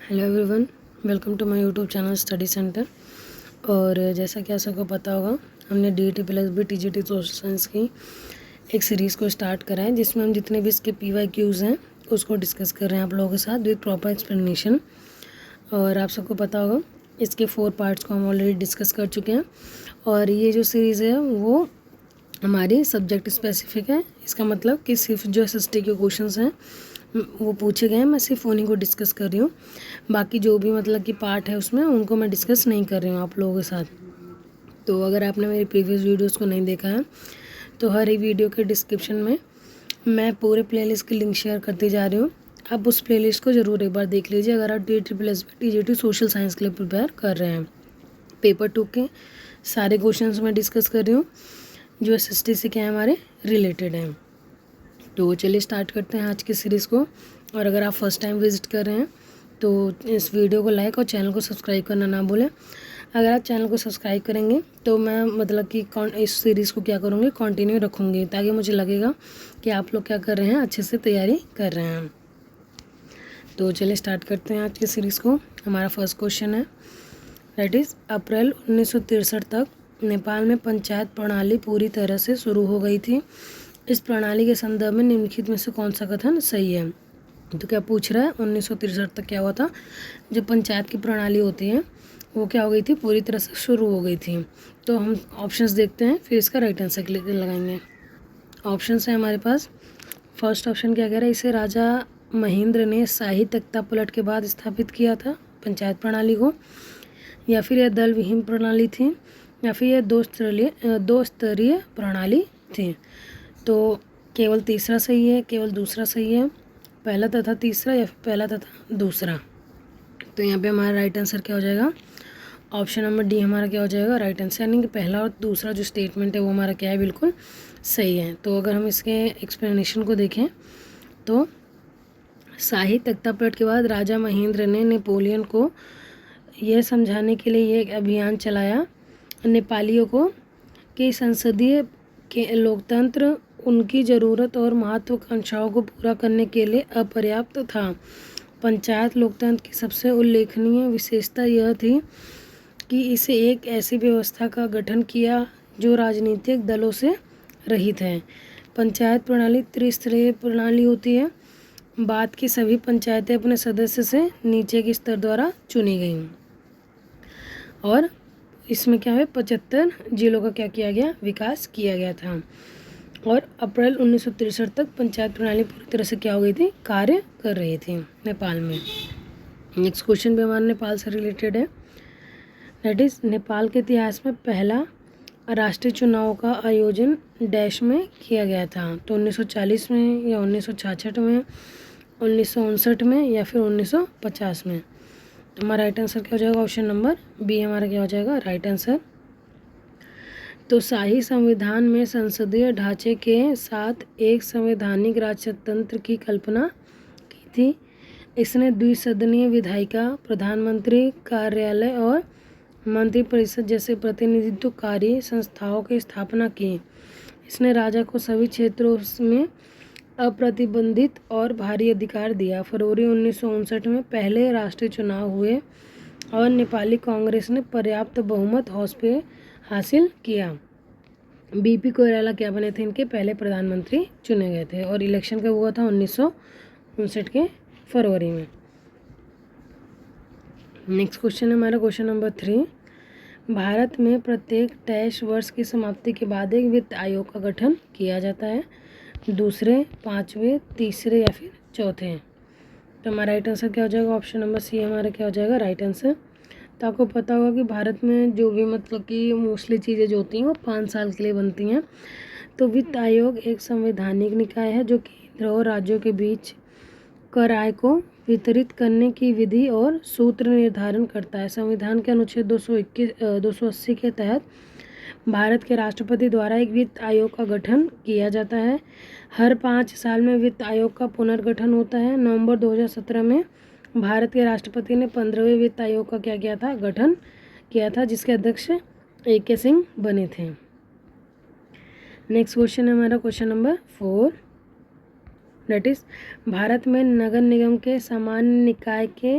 Hello everyone, welcome to my YouTube channel study centre. और जैसा कि आप सबको पता होगा, हमने DET plus B TGT social science की एक सीरीज़ को स्टार्ट करा है, जिसमें हम जितने भी इसके PYQs हैं उसको डिस्कस कर रहे हैं आप लोगों के साथ विद प्रॉपर एक्सप्लेनेशन। और आप सबको पता होगा, इसके 4 पार्ट्स को हम ऑलरेडी डिस्कस कर चुके हैं। और ये जो सीरीज़ है वो हमारी सब्जेक्ट स्पेसिफिक है। इसका मतलब कि सिर्फ जो SST के क्वेश्चंस हैं वो पूछे गए हैं, मैं सिर्फ उन्हीं को डिस्कस कर रही हूँ। बाकी जो भी मतलब कि पार्ट है उसमें उनको मैं डिस्कस नहीं कर रही हूँ आप लोगों के साथ। तो अगर आपने मेरी प्रीवियस वीडियोस को नहीं देखा है तो हर एक वीडियो के डिस्क्रिप्शन में मैं पूरे प्लेलिस्ट की लिंक शेयर करती जा रही हूँ। आप उस प्लेलिस्ट को ज़रूर एक बार देख लीजिए अगर आप DET plus TGT social science के लिए प्रिपेयर कर रहे हैं। पेपर 2 के सारे क्वेश्चन मैं डिस्कस कर रही हूँ जो SST से क्या है हमारे रिलेटेड हैं। तो चलिए स्टार्ट करते हैं आज की सीरीज़ को। और अगर आप फर्स्ट टाइम विजिट कर रहे हैं तो इस वीडियो को लाइक और चैनल को सब्सक्राइब करना ना भूलें। अगर आप चैनल को सब्सक्राइब करेंगे तो मैं मतलब कि इस सीरीज़ को क्या करूँगी, कंटिन्यू रखूँगी, ताकि मुझे लगेगा कि आप लोग क्या कर रहे हैं, अच्छे से तैयारी कर रहे हैं। तो चलिए स्टार्ट करते हैं आज की सीरीज़ को। हमारा फर्स्ट क्वेश्चन है, दैट इज़ अप्रैल 1963 तक नेपाल में पंचायत प्रणाली पूरी तरह से शुरू हो गई थी। इस प्रणाली के संदर्भ में निम्नलिखित में से कौन सा कथन सही है। तो क्या पूछ रहा है, 1963 तक क्या हुआ था, जो पंचायत की प्रणाली होती है वो क्या हो गई थी, पूरी तरह से शुरू हो गई थी। तो हम ऑप्शंस देखते हैं, फिर इसका राइट आंसर क्लिक लगाएंगे। ऑप्शंस है हमारे पास। फर्स्ट ऑप्शन क्या कह रहा है, इसे राजा महेंद्र ने शाही तख्तापलट के बाद स्थापित किया था पंचायत प्रणाली को, या फिर यह दल विहीन प्रणाली थी, या फिर यह दो स्तरीय प्रणाली थी। तो केवल तीसरा सही है, केवल दूसरा सही है, पहला तथा तीसरा या फिर पहला तथा दूसरा। तो यहाँ पे हमारा राइट आंसर क्या हो जाएगा, ऑप्शन नंबर डी हमारा क्या हो जाएगा राइट आंसर, यानी कि पहला और दूसरा जो स्टेटमेंट है वो हमारा क्या है, बिल्कुल सही है। तो अगर हम इसके एक्सप्लेनेशन को देखें तो शाही तख्तापलट के बाद राजा महेंद्र ने नेपोलियन को यह समझाने के लिए एक अभियान चलाया नेपालियों को कि संसदीय के लोकतंत्र उनकी ज़रूरत और महत्वाकांक्षाओं को पूरा करने के लिए अपर्याप्त था। पंचायत लोकतंत्र की सबसे उल्लेखनीय विशेषता यह थी कि इसे एक ऐसी व्यवस्था का गठन किया जो राजनीतिक दलों से रहित है। पंचायत प्रणाली त्रिस्तरीय प्रणाली होती है। बाद की सभी पंचायतें अपने सदस्य से नीचे के स्तर द्वारा चुनी गईं और इसमें क्या है, 75 जिलों का क्या किया गया, विकास किया गया था। और अप्रैल 1963 तक पंचायत प्रणाली पूरी तरह से क्या हो गई थी, कार्य कर रही थी नेपाल में। नेक्स्ट क्वेश्चन भी हमारे नेपाल से रिलेटेड है, दैट इज़ नेपाल के इतिहास में पहला राष्ट्रीय चुनाव का आयोजन डैश में किया गया था। तो 1940 में या 1966 में, 1959 में या फिर 1950 में। हमारा राइट आंसर क्या हो जाएगा, ऑप्शन नंबर बी हमारा क्या हो जाएगा राइट आंसर। तो शाही संविधान में संसदीय ढांचे के साथ एक संवैधानिक राजतंत्र की कल्पना की थी। इसने द्विसदनीय विधायिका, प्रधानमंत्री कार्यालय और मंत्रिपरिषद जैसे प्रतिनिधित्वकारी संस्थाओं की स्थापना की। इसने राजा को सभी क्षेत्रों में अप्रतिबंधित और भारी अधिकार दिया। फरवरी 1959 में पहले राष्ट्रीय चुनाव हुए और नेपाली कांग्रेस ने पर्याप्त बहुमत हासिल किया। BP कोइराला क्या बने थे, इनके पहले प्रधानमंत्री चुने गए थे। और इलेक्शन कब हुआ था, 1959 के फरवरी में। नेक्स्ट क्वेश्चन है हमारा क्वेश्चन नंबर 3, भारत में प्रत्येक डैश वर्ष की समाप्ति के बाद एक वित्त आयोग का गठन किया जाता है, दूसरे, पाँचवें, तीसरे या फिर चौथे। तो हमारा राइट आंसर क्या हो जाएगा, ऑप्शन नंबर सी हमारा क्या हो जाएगा राइट आंसर। तो आपको पता होगा कि भारत में जो भी मतलब कि मोस्टली चीज़ें जो होती हैं वो 5 साल के लिए बनती हैं। तो वित्त आयोग एक संवैधानिक निकाय है जो केंद्र और राज्यों के बीच कर आय को वितरित करने की विधि और सूत्र निर्धारण करता है। संविधान के अनुच्छेद 280 के तहत भारत के राष्ट्रपति द्वारा एक वित्त आयोग का गठन किया जाता है। हर 5 साल में वित्त आयोग का पुनर्गठन होता है। नवंबर 2017 में भारत के राष्ट्रपति ने 15वें वित्त आयोग का क्या किया था, गठन किया था, जिसके अध्यक्ष AK सिंह बने थे। नेक्स्ट क्वेश्चन है हमारा question number 4, that is Bharat में नगर निगम के सामान्य निकाय के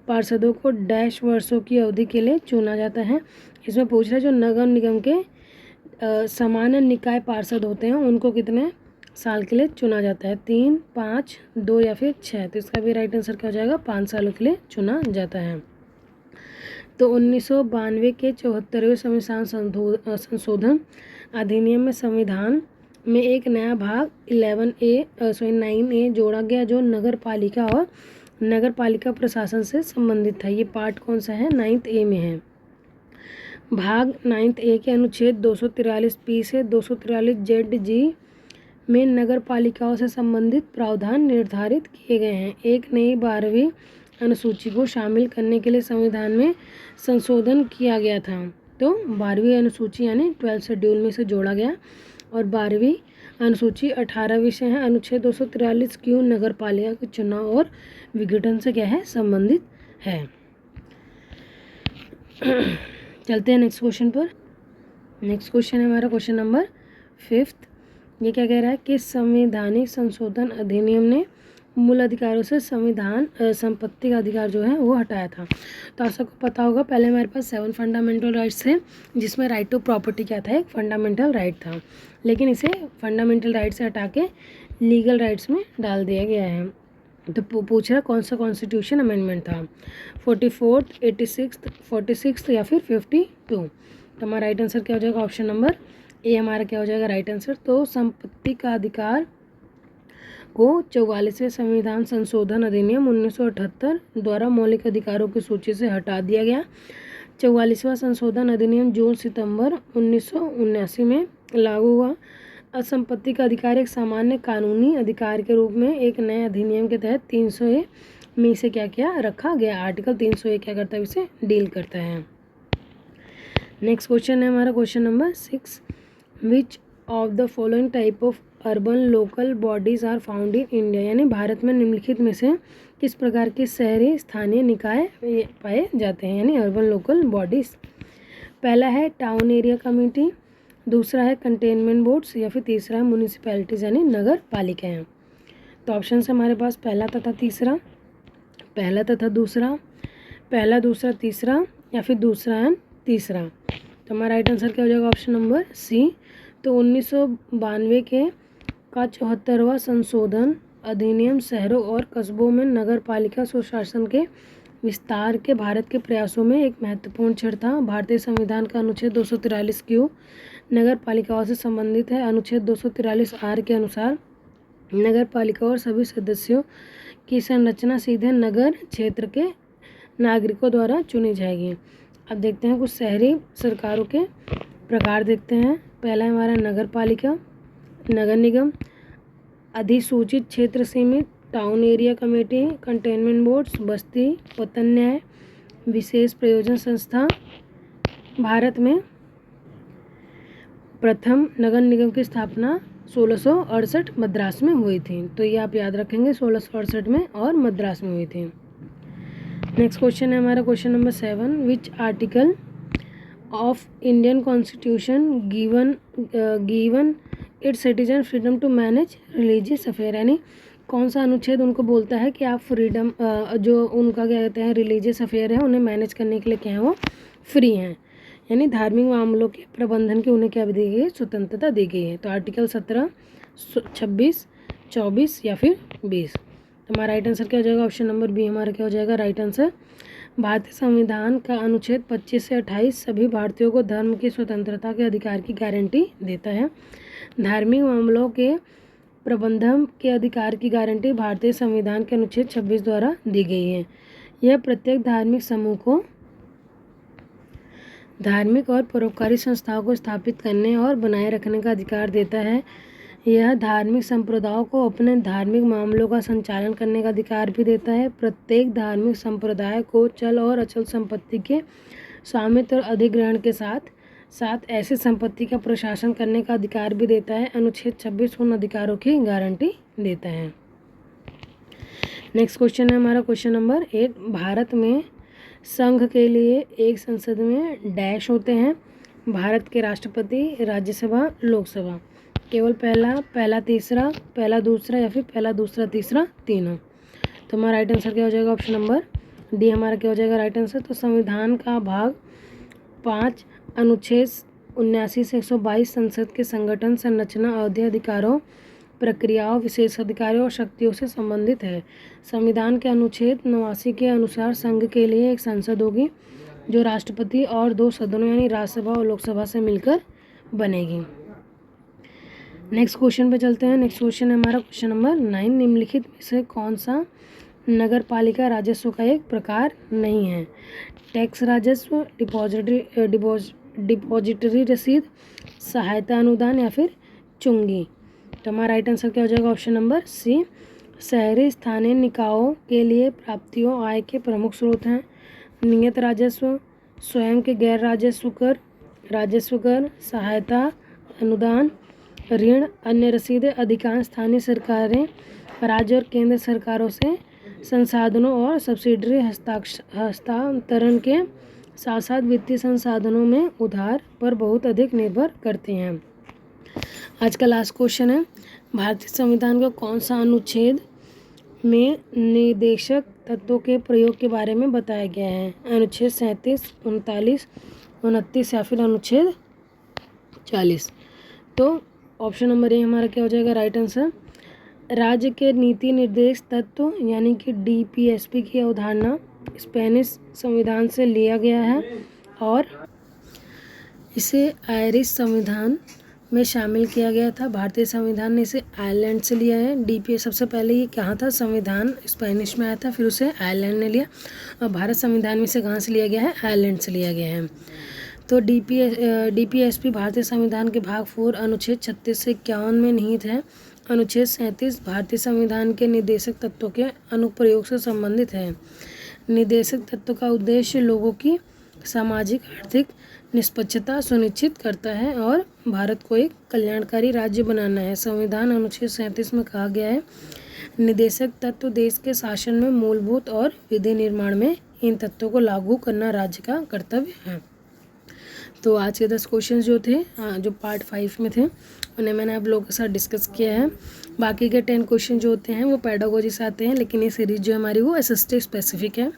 पार्षदों को डैश वर्षों की अवधि के लिए चुना जाता है। इसमें पूछ रहा है जो नगर निगम के सामान्य निकाय पार्षद होते हैं उनको कितने साल के लिए चुना जाता है, 3, 5, 2 या फिर 6। तो इसका भी राइट आंसर क्या हो जाएगा, 5 सालों के लिए चुना जाता है। तो 1992 के 74वें संविधान संशोधन अधिनियम में संविधान में एक नया भाग 9A जोड़ा गया जो नगर पालिका और नगर पालिका प्रशासन से संबंधित है। ये पार्ट कौन सा है, 9A में है। भाग 9A के अनुच्छेद 243P से 243ZG में नगर पालिकाओं से संबंधित प्रावधान निर्धारित किए गए हैं। एक नई 12वीं अनुसूची को शामिल करने के लिए संविधान में संशोधन किया गया था। तो 12वीं अनुसूची यानी 12 शेड्यूल में से जोड़ा गया और 12वीं अनुसूची 18 विषय हैं। अनुच्छेद 243Q नगर पालिका के चुनाव और विघटन से क्या है, संबंधित है। चलते हैं नेक्स्ट क्वेश्चन पर। नेक्स्ट क्वेश्चन है हमारा क्वेश्चन नंबर 5। ये क्या कह रहा है कि संवैधानिक संशोधन अधिनियम ने मूल अधिकारों से संविधान संपत्ति का अधिकार जो है वो हटाया था। तो आप सबको पता होगा पहले हमारे पास 7 फंडामेंटल राइट्स थे जिसमें राइट टू प्रॉपर्टी क्या था, एक फंडामेंटल राइट था, लेकिन इसे फंडामेंटल राइट से हटा के लीगल राइट्स में डाल दिया गया है। तो पूछ रहा कौन सा कॉन्स्टिट्यूशन अमेंडमेंट था, 44th, 86th या फिर 52। तो हमारा राइट आंसर क्या हो जाएगा, ऑप्शन नंबर ए हमारा क्या हो जाएगा राइट आंसर। तो संपत्ति का अधिकार को 44वें संविधान संशोधन अधिनियम 1978 द्वारा मौलिक अधिकारों की सूची से हटा दिया गया। 44वां संशोधन अधिनियम जून सितंबर 1979 में लागू हुआ। असंपत्ति का अधिकार एक सामान्य कानूनी अधिकार के रूप में एक नए अधिनियम के तहत 300A में इसे क्या किया रखा गया। आर्टिकल 300A क्या करता है, इसे डील करता है। नेक्स्ट क्वेश्चन है हमारा question number 6। Which of the following type of urban local bodies are found in India, यानी भारत में निम्नलिखित में से किस प्रकार के शहरी स्थानीय निकाय पाए जाते हैं, यानी अर्बन लोकल बॉडीज़। पहला है टाउन एरिया कमेटी, दूसरा है कंटेनमेंट बोर्ड्स या फिर तीसरा है म्यूनिसिपैलिटीज़ यानी नगर पालिकाएँ। तो ऑप्शन है हमारे पास पहला तथा तीसरा, पहला तथा दूसरा, पहला दूसरा तीसरा या फिर दूसरा एंड तीसरा। तो हमारा राइट आंसर क्या हो जाएगा, ऑप्शन नंबर सी। तो 1992 के का 74वां संशोधन अधिनियम शहरों और कस्बों में नगर पालिका सुशासन के विस्तार के भारत के प्रयासों में एक महत्वपूर्ण क्षण था। भारतीय संविधान का अनुच्छेद 243Q नगर पालिकाओं से संबंधित है। अनुच्छेद 243R के अनुसार नगर पालिका और सभी सदस्यों की संरचना सीधे नगर क्षेत्र के नागरिकों द्वारा चुनी जाएगी। अब देखते हैं कुछ शहरी सरकारों के प्रकार देखते हैं। पहला है हमारा नगर पालिका, नगर निगम, अधिसूचित क्षेत्र सीमित, town area committee, containment boards, बस्ती, पतन न्याय, विशेष प्रयोजन संस्था। भारत में प्रथम नगर निगम की स्थापना 1668 मद्रास में हुई थी। तो ये आप याद रखेंगे 1668 में और मद्रास में हुई थी। नेक्स्ट क्वेश्चन है हमारा question number 7। Which article of Indian constitution given its citizen freedom to manage religious affair, यानी कौन सा अनुच्छेद उनको बोलता है कि आप फ्रीडम जो उनका क्या कहते हैं रिलीजियस अफेयर है उन्हें मैनेज करने के लिए क्या है वो फ्री हैं, यानी धार्मिक मामलों के प्रबंधन की उन्हें क्या दी गई है, स्वतंत्रता दी गई है। तो आर्टिकल 17, 26, 24 या फिर 20। तो हमारा राइट आंसर क्या हो जाएगा, ऑप्शन नंबर बी हमारा क्या हो जाएगा राइट आंसर। भारतीय संविधान का अनुच्छेद 25 से 28 सभी भारतीयों को धर्म की स्वतंत्रता के अधिकार की गारंटी देता है। धार्मिक मामलों के प्रबंधन के अधिकार की गारंटी भारतीय संविधान के अनुच्छेद 26 द्वारा दी गई है। यह प्रत्येक धार्मिक समूह को धार्मिक और परोपकारी संस्थाओं को स्थापित करने और बनाए रखने का अधिकार देता है। यह धार्मिक संप्रदायों को अपने धार्मिक मामलों का संचालन करने का अधिकार भी देता है। प्रत्येक धार्मिक संप्रदाय को चल और अचल संपत्ति के स्वामित्व और अधिग्रहण के साथ साथ ऐसी संपत्ति का प्रशासन करने का अधिकार भी देता है। अनुच्छेद 26 उन अधिकारों की गारंटी देता है। नेक्स्ट क्वेश्चन है हमारा क्वेश्चन नंबर 8। भारत में संघ के लिए एक संसद में डैश होते हैं, भारत के राष्ट्रपति, राज्यसभा, लोकसभा। केवल पहला तीसरा, पहला दूसरा या फिर पहला दूसरा तीसरा तीनों। तो हमारा राइट आंसर क्या हो जाएगा, ऑप्शन नंबर डी हमारा क्या हो जाएगा राइट आंसर। तो संविधान का भाग 5 अनुच्छेद 79 से 122 संसद के संगठन, संरचना, अवधि, अधिकारों, प्रक्रियाओं, विशेषाधिकारों और शक्तियों से संबंधित है। संविधान के अनुच्छेद 89 के अनुसार संघ के लिए एक संसद होगी जो राष्ट्रपति और 2 सदनों यानी राज्यसभा और लोकसभा से मिलकर बनेगी। नेक्स्ट क्वेश्चन पे चलते हैं। नेक्स्ट क्वेश्चन है हमारा क्वेश्चन नंबर 9। निम्नलिखित में से कौन सा नगर पालिका राजस्व का एक प्रकार नहीं है? टैक्स राजस्व, डिपॉजिटरी रसीद, सहायता अनुदान या फिर चुंगी। तो हमारा राइट आंसर क्या हो जाएगा ऑप्शन नंबर सी। शहरी स्थानीय निकायों के लिए प्राप्तियों आय के प्रमुख स्रोत हैं नियत राजस्व, स्वयं के गैर राजस्व कर, सहायता अनुदान, ऋण, अन्य रसीदें। अधिकांश स्थानीय सरकारें राज्य और केंद्र सरकारों से संसाधनों और सब्सिडरी हस्तांतरण के साथ साथ वित्तीय संसाधनों में उधार पर बहुत अधिक निर्भर करते हैं। आज का लास्ट क्वेश्चन है, भारतीय संविधान का कौन सा अनुच्छेद में निर्देशक तत्वों के प्रयोग के बारे में बताया गया है? अनुच्छेद 37, 39, 29 या फिर अनुच्छेद 40। तो ऑप्शन नंबर ए हमारा क्या हो जाएगा राइट आंसर। राज्य के नीति निर्देश तत्व यानी कि डीपीएसपी की अवधारणा स्पेनिश संविधान से लिया गया है और इसे आयरिश संविधान में शामिल किया गया था। भारतीय संविधान ने इसे आयरलैंड से लिया है। डीपीएस सबसे पहले ये कहाँ था? संविधान स्पेनिश में आया था, फिर उसे आयरलैंड ने लिया और भारत संविधान में से कहाँ से लिया गया है? आयरलैंड से लिया गया है। तो डीपीएसपी भारतीय संविधान के भाग 4 अनुच्छेद 36 से 51 में निहित है। अनुच्छेद 37 भारतीय संविधान के निर्देशक तत्वों के अनुप्रयोग से संबंधित है। निर्देशक तत्व का उद्देश्य लोगों की सामाजिक आर्थिक निष्पक्षता सुनिश्चित करता है और भारत को एक कल्याणकारी राज्य बनाना है। संविधान अनुच्छेद 37 में कहा गया है, निर्देशक तत्व देश के शासन में मूलभूत और विधि निर्माण में इन तत्वों को लागू करना राज्य का कर्तव्य है। तो आज के 10 क्वेश्चन जो थे जो पार्ट 5 में थे उन्हें मैंने आप लोगों के साथ डिस्कस किया है। बाकी के 10 क्वेश्चन जो होते हैं वो पेडागोजी से आते हैं, लेकिन ये सीरीज जो हमारी वो एसएसटी स्पेसिफिक है।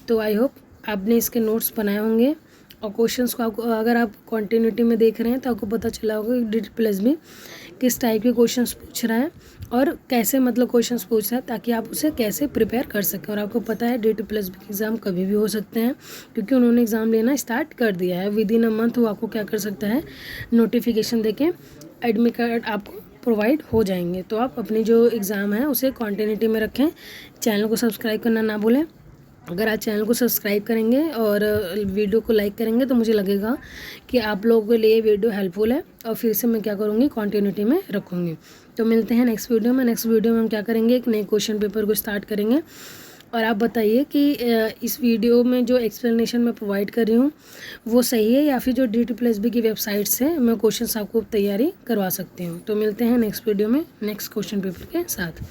तो आई होप आपने इसके नोट्स बनाए होंगे और क्वेश्चंस को आपको अगर आप कंटिन्यूटी में देख रहे हैं तो आपको पता चला होगा कि DT+ भी किस टाइप के क्वेश्चंस पूछ रहा है और कैसे मतलब क्वेश्चंस पूछ रहा है, ताकि आप उसे कैसे प्रिपेयर कर सकें। और आपको पता है DT+ भी एग्ज़ाम कभी भी हो सकते हैं क्योंकि उन्होंने एग्ज़ाम लेना स्टार्ट कर दिया है। विदिन अ मंथ वो आपको क्या कर सकता है, नोटिफिकेशन देके एडमिट कार्ड आपको प्रोवाइड हो जाएंगे। तो आप अपनी जो एग्ज़ाम है उसे कंटिन्यूटी में रखें। चैनल को सब्सक्राइब करना ना भूलें। अगर आप चैनल को सब्सक्राइब करेंगे और वीडियो को लाइक करेंगे तो मुझे लगेगा कि आप लोगों के लिए वीडियो हेल्पफुल है और फिर से मैं क्या करूँगी, कंटिन्यूटी में रखूँगी। तो मिलते हैं नेक्स्ट वीडियो में। नेक्स्ट वीडियो में हम क्या करेंगे, एक नए क्वेश्चन पेपर को स्टार्ट करेंगे। और आप बताइए कि इस वीडियो में जो एक्सप्लेनेशन मैं प्रोवाइड कर रही हूँ वो सही है या फिर जो DT+ की वेबसाइट से मैं क्वेश्चन आपको तैयारी करवा सकती हूँ। तो मिलते हैं नेक्स्ट वीडियो में नेक्स्ट क्वेश्चन पेपर के साथ।